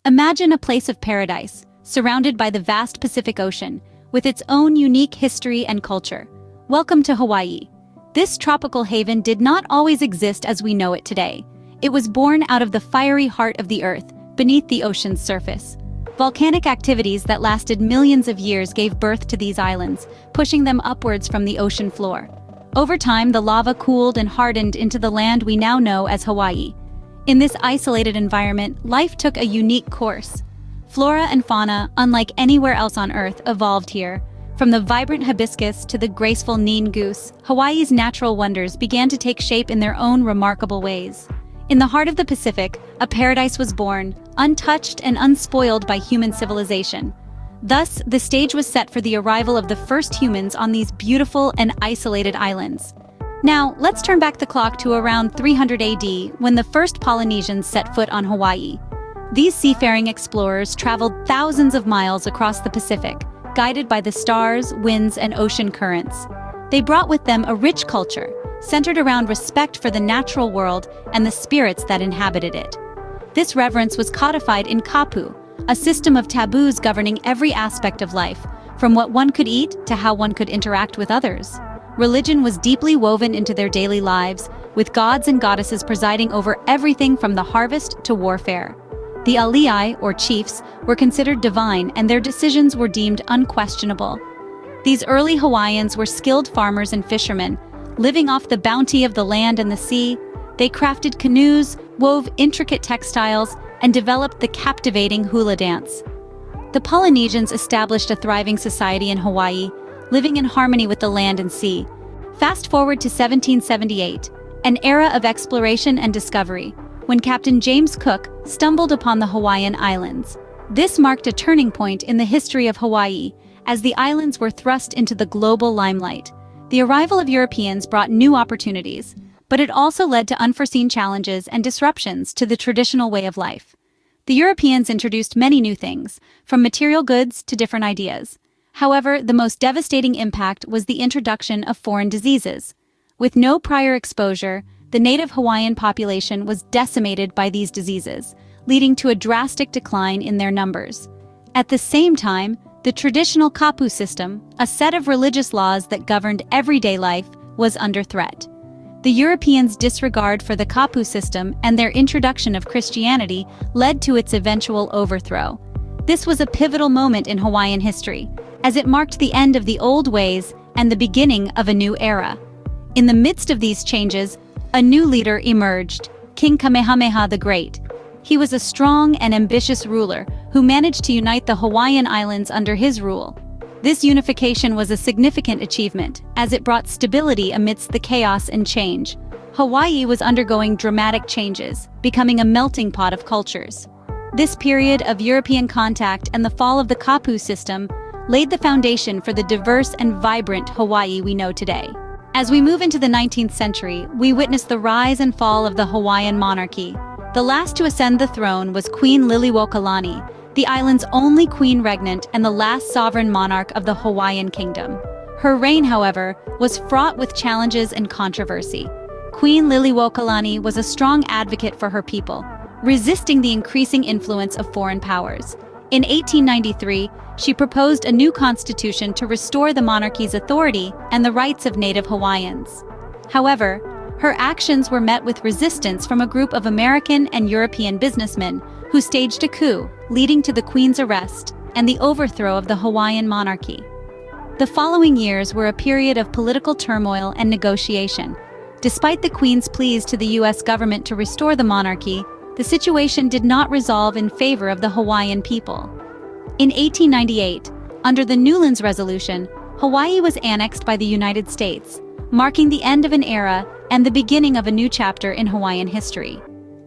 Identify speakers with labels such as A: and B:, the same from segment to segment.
A: Imagine a place of paradise, surrounded by the vast Pacific Ocean, with its own unique history and culture. Welcome to Hawaii. This tropical haven did not always exist as we know it today. It was born out of the fiery heart of the Earth, beneath the ocean's surface. Volcanic activities that lasted millions of years gave birth to these islands, pushing them upwards from the ocean floor. Over time, the lava cooled and hardened into the land we now know as Hawaii. In this isolated environment, life took a unique course. Flora and fauna, unlike anywhere else on Earth, evolved here. From the vibrant hibiscus to the graceful Neen goose, Hawaii's natural wonders began to take shape in their own remarkable ways. In the heart of the Pacific, a paradise was born, untouched and unspoiled by human civilization. Thus, the stage was set for the arrival of the first humans on these beautiful and isolated islands. Now, let's turn back the clock to around 300 AD, when the first Polynesians set foot on Hawaii. These seafaring explorers traveled thousands of miles across the Pacific, guided by the stars, winds, and ocean currents. They brought with them a rich culture, centered around respect for the natural world and the spirits that inhabited it. This reverence was codified in kapu, a system of taboos governing every aspect of life, from what one could eat to how one could interact with others. Religion was deeply woven into their daily lives, with gods and goddesses presiding over everything from the harvest to warfare. The alii, or chiefs, were considered divine, and their decisions were deemed unquestionable. These early Hawaiians were skilled farmers and fishermen. Living off the bounty of the land and the sea, they crafted canoes, wove intricate textiles, and developed the captivating hula dance. The Polynesians established a thriving society in Hawaii, living in harmony with the land and sea. Fast forward to 1778, an era of exploration and discovery, when Captain James Cook stumbled upon the Hawaiian Islands. This marked a turning point in the history of Hawaii, as the islands were thrust into the global limelight. The arrival of Europeans brought new opportunities, but it also led to unforeseen challenges and disruptions to the traditional way of life. The Europeans introduced many new things, from material goods to different ideas. However, the most devastating impact was the introduction of foreign diseases. With no prior exposure, the native Hawaiian population was decimated by these diseases, leading to a drastic decline in their numbers. At the same time, the traditional kapu system, a set of religious laws that governed everyday life, was under threat. The Europeans' disregard for the kapu system and their introduction of Christianity led to its eventual overthrow. This was a pivotal moment in Hawaiian history, as it marked the end of the old ways and the beginning of a new era. In the midst of these changes, a new leader emerged, King Kamehameha the Great. He was a strong and ambitious ruler who managed to unite the Hawaiian Islands under his rule. This unification was a significant achievement, as it brought stability amidst the chaos and change. Hawaii was undergoing dramatic changes, becoming a melting pot of cultures. This period of European contact and the fall of the kapu system laid the foundation for the diverse and vibrant Hawaii we know today. As we move into the 19th century, we witness the rise and fall of the Hawaiian monarchy. The last to ascend the throne was Queen Liliuokalani, the island's only queen regnant and the last sovereign monarch of the Hawaiian kingdom. Her reign, however, was fraught with challenges and controversy. Queen Liliuokalani was a strong advocate for her people, resisting the increasing influence of foreign powers. In 1893, she proposed a new constitution to restore the monarchy's authority and the rights of native Hawaiians. However, her actions were met with resistance from a group of American and European businessmen who staged a coup, leading to the Queen's arrest and the overthrow of the Hawaiian monarchy. The following years were a period of political turmoil and negotiation. Despite the Queen's pleas to the U.S. government to restore the monarchy, the situation did not resolve in favor of the Hawaiian people. In 1898, under the Newlands Resolution, Hawaii was annexed by the United States, marking the end of an era and the beginning of a new chapter in Hawaiian history.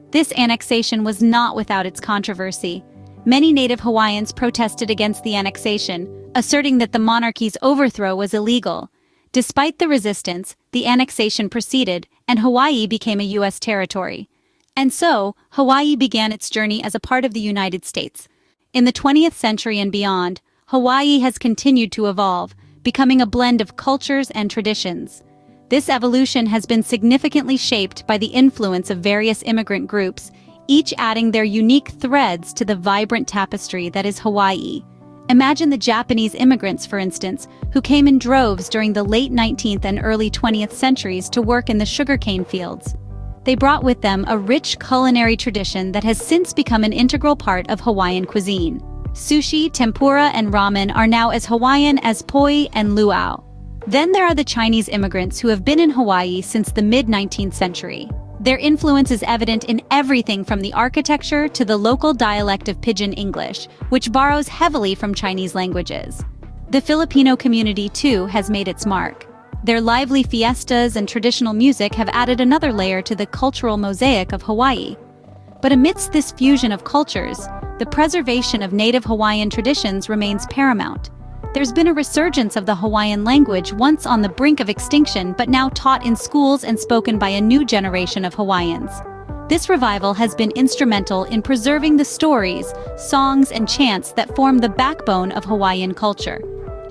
A: This annexation was not without its controversy. Many native Hawaiians protested against the annexation, asserting that the monarchy's overthrow was illegal. Despite the resistance, the annexation proceeded, and Hawaii became a U.S. territory. And so, Hawaii began its journey as a part of the United States. In the 20th century and beyond, Hawaii has continued to evolve, becoming a blend of cultures and traditions. This evolution has been significantly shaped by the influence of various immigrant groups, each adding their unique threads to the vibrant tapestry that is Hawaii. Imagine the Japanese immigrants, for instance, who came in droves during the late 19th and early 20th centuries to work in the sugarcane fields. They brought with them a rich culinary tradition that has since become an integral part of Hawaiian cuisine. Sushi, tempura, and ramen are now as Hawaiian as poi and luau. Then there are the Chinese immigrants who have been in Hawaii since the mid-19th century. Their influence is evident in everything from the architecture to the local dialect of Pidgin English, which borrows heavily from Chinese languages. The Filipino community, too, has made its mark. Their lively fiestas and traditional music have added another layer to the cultural mosaic of Hawaii. But amidst this fusion of cultures, the preservation of native Hawaiian traditions remains paramount. There's been a resurgence of the Hawaiian language, once on the brink of extinction but now taught in schools and spoken by a new generation of Hawaiians. This revival has been instrumental in preserving the stories, songs, and chants that form the backbone of Hawaiian culture.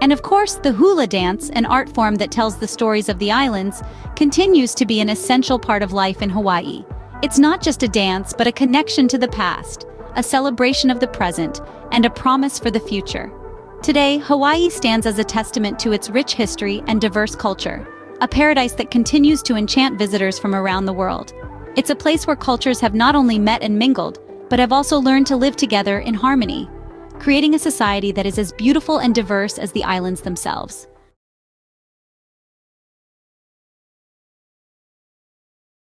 A: And of course, the hula dance, an art form that tells the stories of the islands, continues to be an essential part of life in Hawaii. It's not just a dance, but a connection to the past, a celebration of the present, and a promise for the future. Today, Hawaii stands as a testament to its rich history and diverse culture, a paradise that continues to enchant visitors from around the world. It's a place where cultures have not only met and mingled, but have also learned to live together in harmony, creating a society that is as beautiful and diverse as the islands themselves.